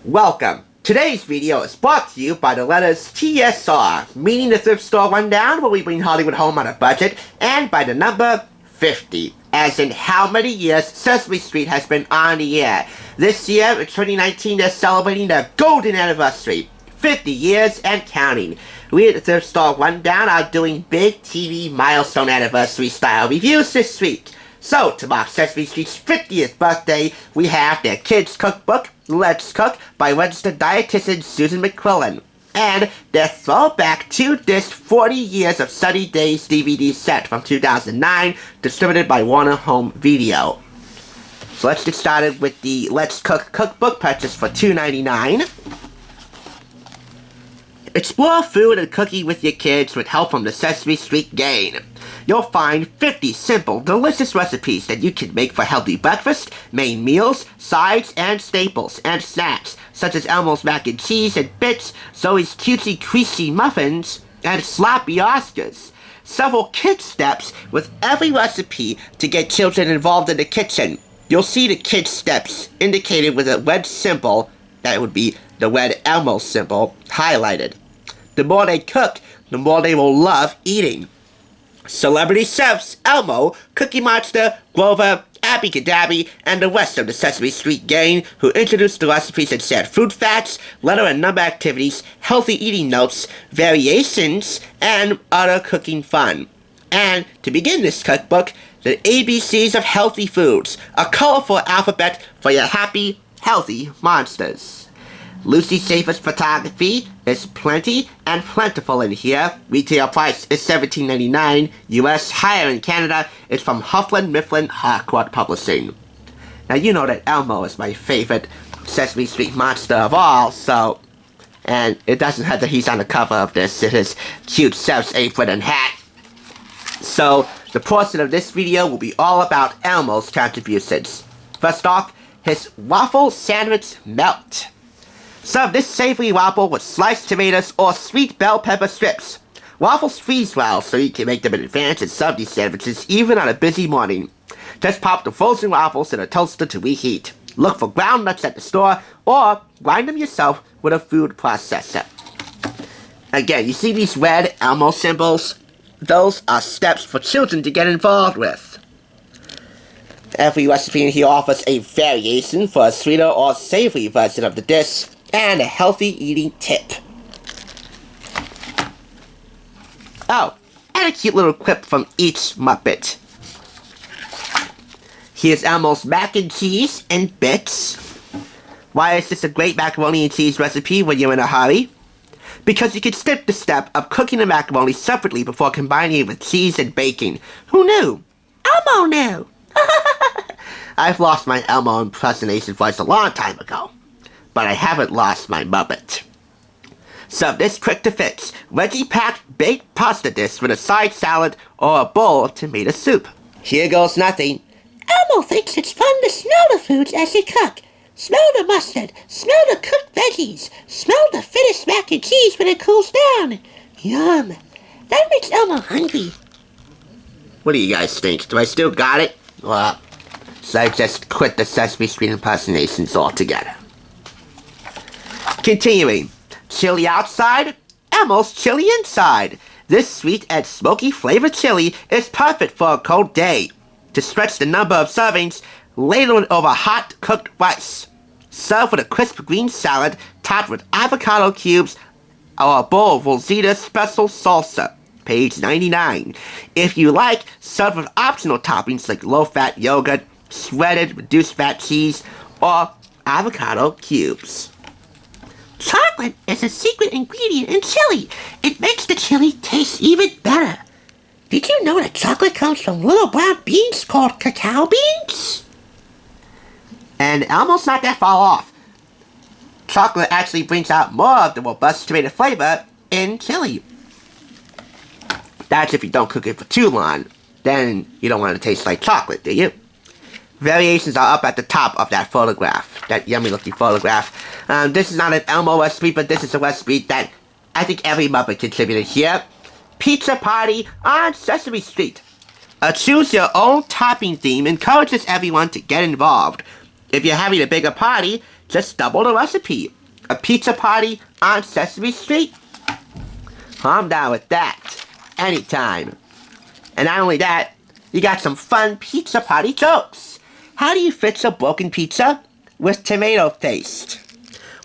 Welcome! Today's video is brought to you by the letters TSR, meaning the Thrift Store Rundown, where we bring Hollywood home on a budget, and by the number 50, as in how many years Sesame Street has been on the air. This year, in 2019, they're celebrating their golden anniversary, 50 years and counting. We at the Thrift Store Rundown are doing big TV milestone anniversary style reviews this week. So, to mark Sesame Street's 50th birthday, we have their kids' cookbook, Let's Cook, by registered dietitian Susan McQuillan, and their throwback 2-disc 40 Years of Sunny Days DVD set from 2009, distributed by Warner Home Video. So let's get started with the Let's Cook cookbook, purchased for $2.99. Explore food and cooking with your kids with help from the Sesame Street gang. You'll find 50 simple, delicious recipes that you can make for healthy breakfast, main meals, sides, and staples, and snacks, such as Elmo's mac and cheese and bits, Zoe's cutesy creasy muffins, and sloppy Oscars. Several kid steps with every recipe to get children involved in the kitchen. You'll see the kid steps indicated with a red symbol, that would be the red Elmo symbol, highlighted. The more they cook, the more they will love eating. Celebrity chefs Elmo, Cookie Monster, Grover, Abby Cadabby, and the rest of the Sesame Street gang who introduced the recipes and shared food facts, letter and number activities, healthy eating notes, variations, and other cooking fun. And to begin this cookbook, the ABCs of healthy foods, a colorful alphabet for your happy, healthy monsters. Lucy Schaefer's photography is plenty and plentiful in here. Retail price is $17.99. US, higher in Canada. It's from Hufflin Mifflin Harcourt Publishing. Now you know that Elmo is my favorite Sesame Street monster of all, so... And it doesn't hurt that he's on the cover of this in his cute chef's apron and hat. So, the portion of this video will be all about Elmo's contributions. First off, his Waffle Sandwich Melt. Serve this savory waffle with sliced tomatoes or sweet bell pepper strips. Waffles freeze well, so you can make them in advance and serve these sandwiches even on a busy morning. Just pop the frozen waffles in a toaster to reheat. Look for ground nuts at the store, or grind them yourself with a food processor. Again, you see these red Elmo symbols? Those are steps for children to get involved with. Every recipe in here offers a variation for a sweeter or savory version of the dish, and a healthy eating tip. Oh, and a cute little quip from each Muppet. Here's Elmo's mac and cheese and bits. Why is this a great macaroni and cheese recipe when you're in a hurry? Because you can skip the step of cooking the macaroni separately before combining it with cheese and bacon. Who knew? Elmo knew! I've lost my Elmo impersonation voice a long time ago. But I haven't lost my Muppet. Serve this quick to fix, veggie-packed baked pasta dish with a side salad or a bowl of tomato soup. Here goes nothing. Elmo thinks it's fun to smell the foods as you cook. Smell the mustard, smell the cooked veggies, smell the finished mac and cheese when it cools down. Yum. That makes Elmo hungry. What do you guys think? Do I still got it? Well, so I just quit the Sesame Street impersonations altogether. Continuing, chili outside, Elmo's chili inside. This sweet and smoky flavored chili is perfect for a cold day. To stretch the number of servings, ladle it over hot cooked rice. Serve with a crisp green salad topped with avocado cubes or a bowl of Rosita Special Salsa, page 99. If you like, serve with optional toppings like low-fat yogurt, shredded reduced-fat cheese, or avocado cubes. Chocolate is a secret ingredient in chili. It makes the chili taste even better. Did you know that chocolate comes from little brown beans called cacao beans? And Elmo's not that far off. Chocolate actually brings out more of the robust tomato flavor in chili. That's if you don't cook it for too long. Then you don't want it to taste like chocolate, do you? Variations are up at the top of that photograph, that yummy looking photograph. This is not an Elmo recipe, but this is a recipe that I think every Muppet contributed here. Pizza Party on Sesame Street. A choose your own topping theme encourages everyone to get involved. If you're having a bigger party, just double the recipe. A pizza party on Sesame Street? I'm down with that. Anytime. And not only that, you got some fun pizza party jokes. How do you fix a broken pizza? With tomato paste.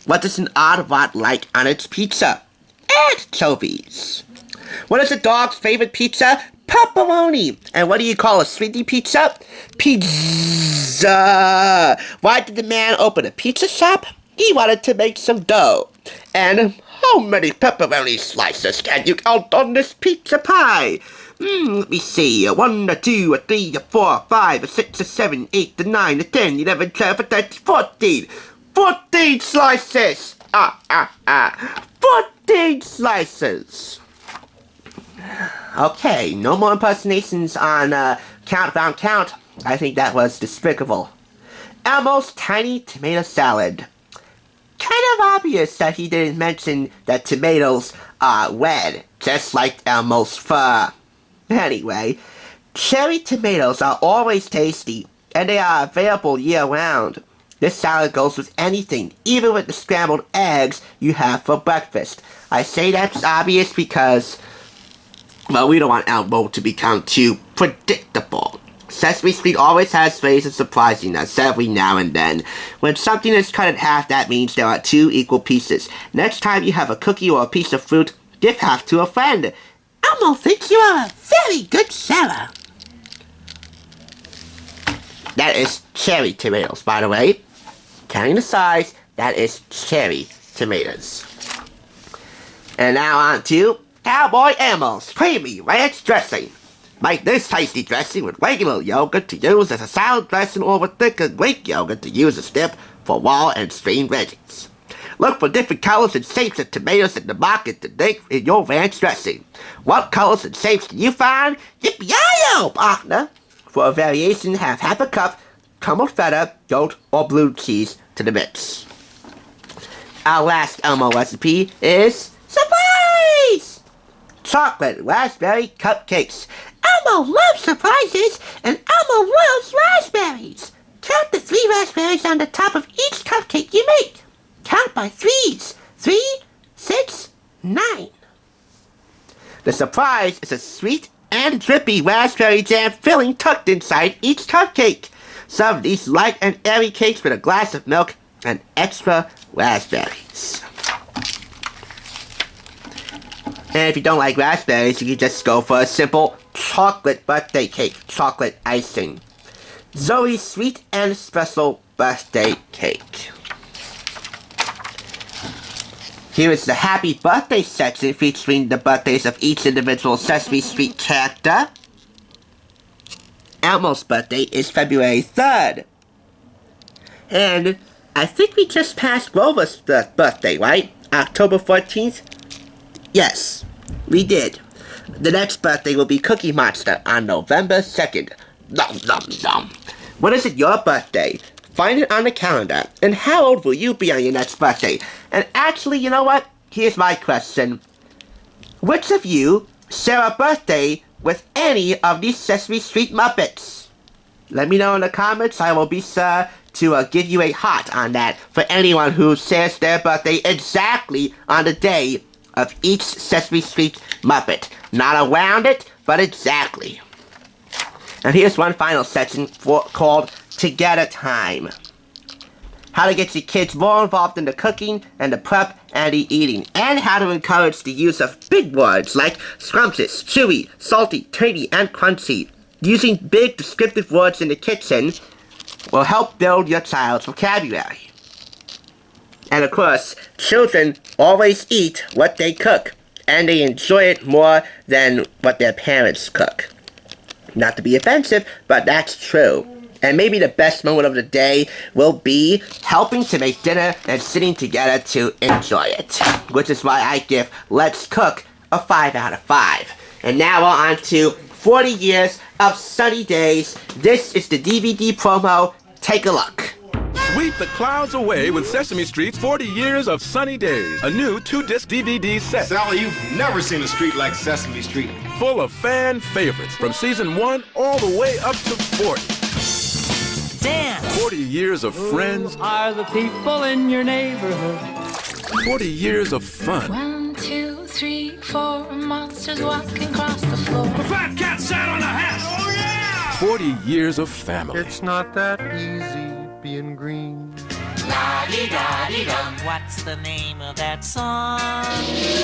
What does an Autobot like on its pizza? Anchovies. What is a dog's favorite pizza? Pepperoni. And what do you call a sweetie pizza? Pizza. Why did the man open a pizza shop? He wanted to make some dough. And how many pepperoni slices can you count on this pizza pie? Let me see. 1, 2, 3, 4, 5, 6, 7, 8, 9, 10, 11, 12, 13, 14. 14 slices! 14 slices! Okay, no more impersonations on Count Found Count. I think that was despicable. Elmo's tiny tomato salad. Kind of obvious that he didn't mention that tomatoes are red, just like Elmo's fur. Anyway, cherry tomatoes are always tasty, and they are available year-round. This salad goes with anything, even with the scrambled eggs you have for breakfast. I say that's obvious because, well, we don't want Elmo to become too predictable. Sesame Street always has ways of surprising us every now and then. When something is cut in half, that means there are 2 equal pieces. Next time you have a cookie or a piece of fruit, give half to a friend. Elmo thinks you are a very good seller. That is cherry tomatoes, by the way. Counting the size, that is cherry tomatoes. And now on to Cowboy Elmo's Creamy Ranch Dressing. Make this tasty dressing with regular yogurt to use as a salad dressing or with thicker Greek yogurt to use as dip for raw and steamed veggies. Look for different colors and shapes of tomatoes in the market to dip in your ranch dressing. What colors and shapes do you find? Yippee-yi-yo, partner! For a variation, have half a cup caramel feta, goat, or blue cheese to the mix. Our last Elmo recipe is surprise! Chocolate raspberry cupcakes. Elmo loves surprises, and Elmo loves raspberries. Count the 3 raspberries on the top of each cupcake you make. Count by 3s. 3, 6, 9. The surprise is a sweet and drippy raspberry jam filling tucked inside each cupcake. Serve these light and airy cakes with a glass of milk and extra raspberries. And if you don't like raspberries, you can just go for a simple chocolate birthday cake, chocolate icing. Zoe's sweet and special birthday cake. Here is the happy birthday section featuring the birthdays of each individual Sesame Street character. Elmo's birthday is February 3rd. And I think we just passed Grover's birthday, right? October 14th? Yes, we did. The next birthday will be Cookie Monster on November 2nd. Nom nom nom. When is it your birthday? Find it on the calendar. And how old will you be on your next birthday? And actually, you know what? Here's my question. Which of you share a birthday with any of these Sesame Street Muppets? Let me know in the comments. I will be sure to give you a heart on that for anyone who shares their birthday exactly on the day of each Sesame Street Muppet. Not around it, but exactly. And here's one final section called Together Time. How to get your kids more involved in the cooking and the prep and the eating. And how to encourage the use of big words like scrumptious, chewy, salty, tangy, and crunchy. Using big descriptive words in the kitchen will help build your child's vocabulary. And of course, children always eat what they cook, and they enjoy it more than what their parents cook. Not to be offensive, but that's true. And maybe the best moment of the day will be helping to make dinner and sitting together to enjoy it. Which is why I give Let's Cook a 5 out of 5. And now we're on to 40 years of sunny days. This is the DVD promo. Take a look. Sweep the clouds away with Sesame Street's 40 Years of Sunny Days, a new 2-disc DVD set. Sally, you've never seen a street like Sesame Street. Full of fan favorites from season 1 all the way up to 40. Dance, 40 years of friends. Who are the people in your neighborhood? 40 years of fun. 1, 2, 3, 4 monsters walking across the floor. The fat cat sat on the hat. Oh, yeah! 40 years of family. It's not that easy being green. La-di-da-di-dum. What's the name of that song?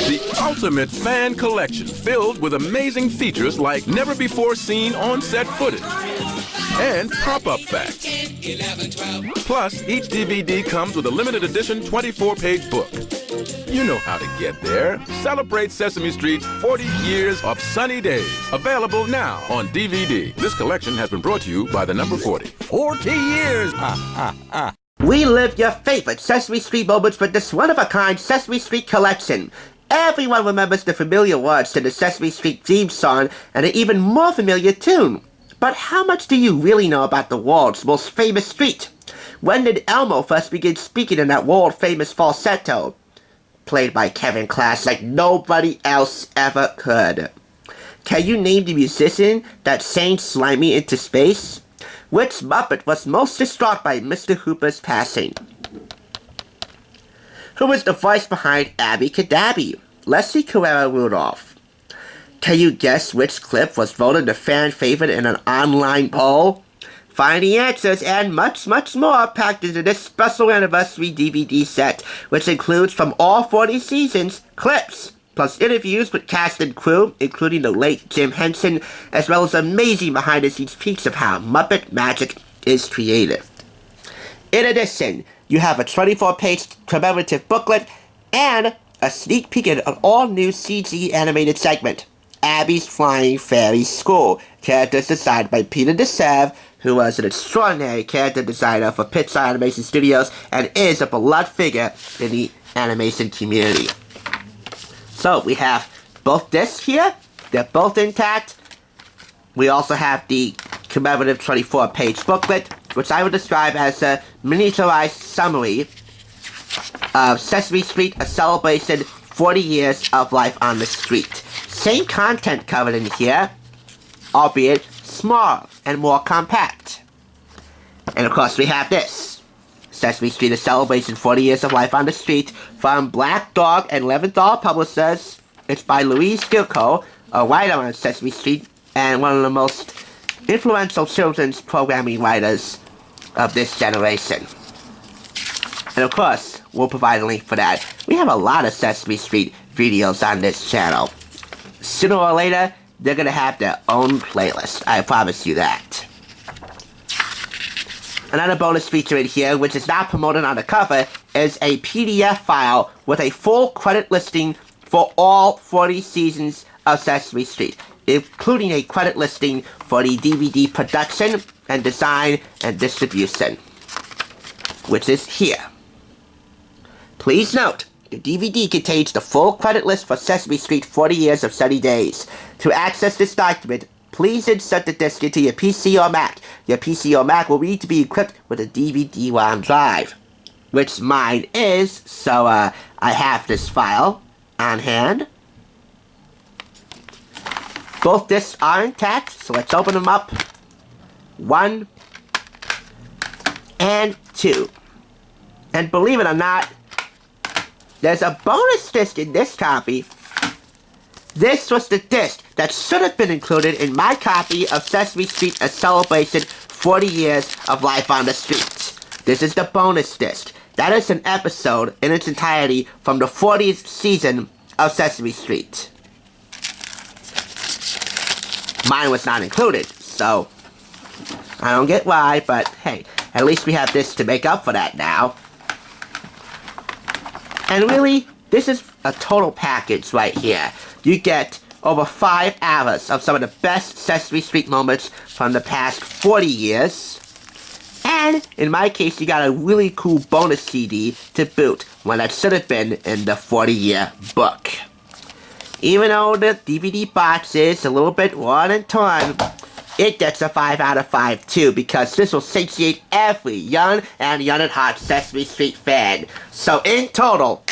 The ultimate fan collection filled with amazing features like never before seen on-set footage and pop-up facts. Plus, each DVD comes with a limited edition 24-page book. You know how to get there. Celebrate Sesame Street's 40 years of sunny days. Available now on DVD. This collection has been brought to you by the number 40. 40 years! Relive your favorite Sesame Street moments with this one-of-a-kind Sesame Street collection. Everyone remembers the familiar words to the Sesame Street theme song and an even more familiar tune. But how much do you really know about the world's most famous street? When did Elmo first begin speaking in that world-famous falsetto? Played by Kevin Clash like nobody else ever could. Can you name the musician that sang Slimy into space? Which Muppet was most distraught by Mr. Hooper's passing? Who was the voice behind Abby Cadabby? Leslie Carrera Rudolph. Can you guess which clip was voted the fan favorite in an online poll? Find the answers and much, much more packed into this special anniversary DVD set, which includes from all 40 seasons, clips, plus interviews with cast and crew, including the late Jim Henson, as well as amazing behind-the-scenes peeks of how Muppet magic is created. In addition, you have a 24-page commemorative booklet and a sneak peek at an all-new CG animated segment, Abby's Flying Fairy School, characters designed by Peter DeSav, who was an extraordinary character designer for Pixar Animation Studios and is a beloved figure in the animation community. So we have both discs here. They're both intact. We also have the commemorative 24-page booklet, which I would describe as a miniaturized summary of Sesame Street, a celebration, 40 years of life on the street. Same content covered in here, albeit smaller and more compact. And of course we have this. Sesame Street, a celebration, 40 years of life on the street, from Black Dog and Leventhal Publishers. It's by Louise Gilco, a writer on Sesame Street, and one of the most influential children's programming writers of this generation. And of course, we'll provide a link for that. We have a lot of Sesame Street videos on this channel. Sooner or later, they're gonna have their own playlist. I promise you that. Another bonus feature in here, which is not promoted on the cover, is a PDF file with a full credit listing for all 40 seasons of Sesame Street, including a credit listing for the DVD production and design and distribution, which is here. Please note, the DVD contains the full credit list for Sesame Street 40 Years of Sunny Days. To access this document, please insert the disc into your PC or Mac. Your PC or Mac will need to be equipped with a DVD-ROM drive, which mine is, so I have this file on hand. Both discs are intact, so let's open them up. 1 and 2. And believe it or not, there's a bonus disc in this copy. This was the disc that should have been included in my copy of Sesame Street, a celebration, 40 years of life on the streets. This is the bonus disc. That is an episode in its entirety from the 40th season of Sesame Street. Mine was not included, so I don't get why, but hey, at least we have this to make up for that now. And really, this is a total package right here. You get over 5 hours of some of the best Sesame Street moments from the past 40 years. And, in my case, you got a really cool bonus CD to boot, one that should have been in the 40-year book. Even though the DVD box is a little bit worn and torn, it gets a 5 out of 5 too, because this will satiate every young and young at heart Sesame Street fan. So in total,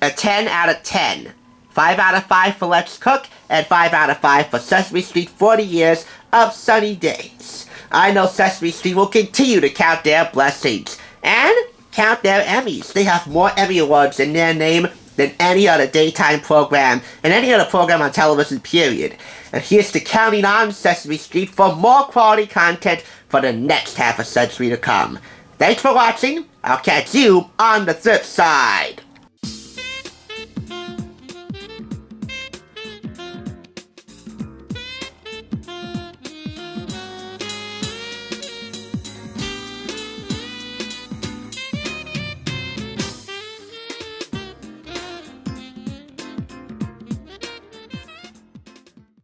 a 10 out of 10. 5 out of 5 for Let's Cook, and 5 out of 5 for Sesame Street 40 Years of Sunny Days. I know Sesame Street will continue to count their blessings and count their Emmys. They have more Emmy Awards in their name than any other daytime program and any other program on television, period. And here's to counting on Sesame Street for more quality content for the next half a century to come. Thanks for watching. I'll catch you on the flip side.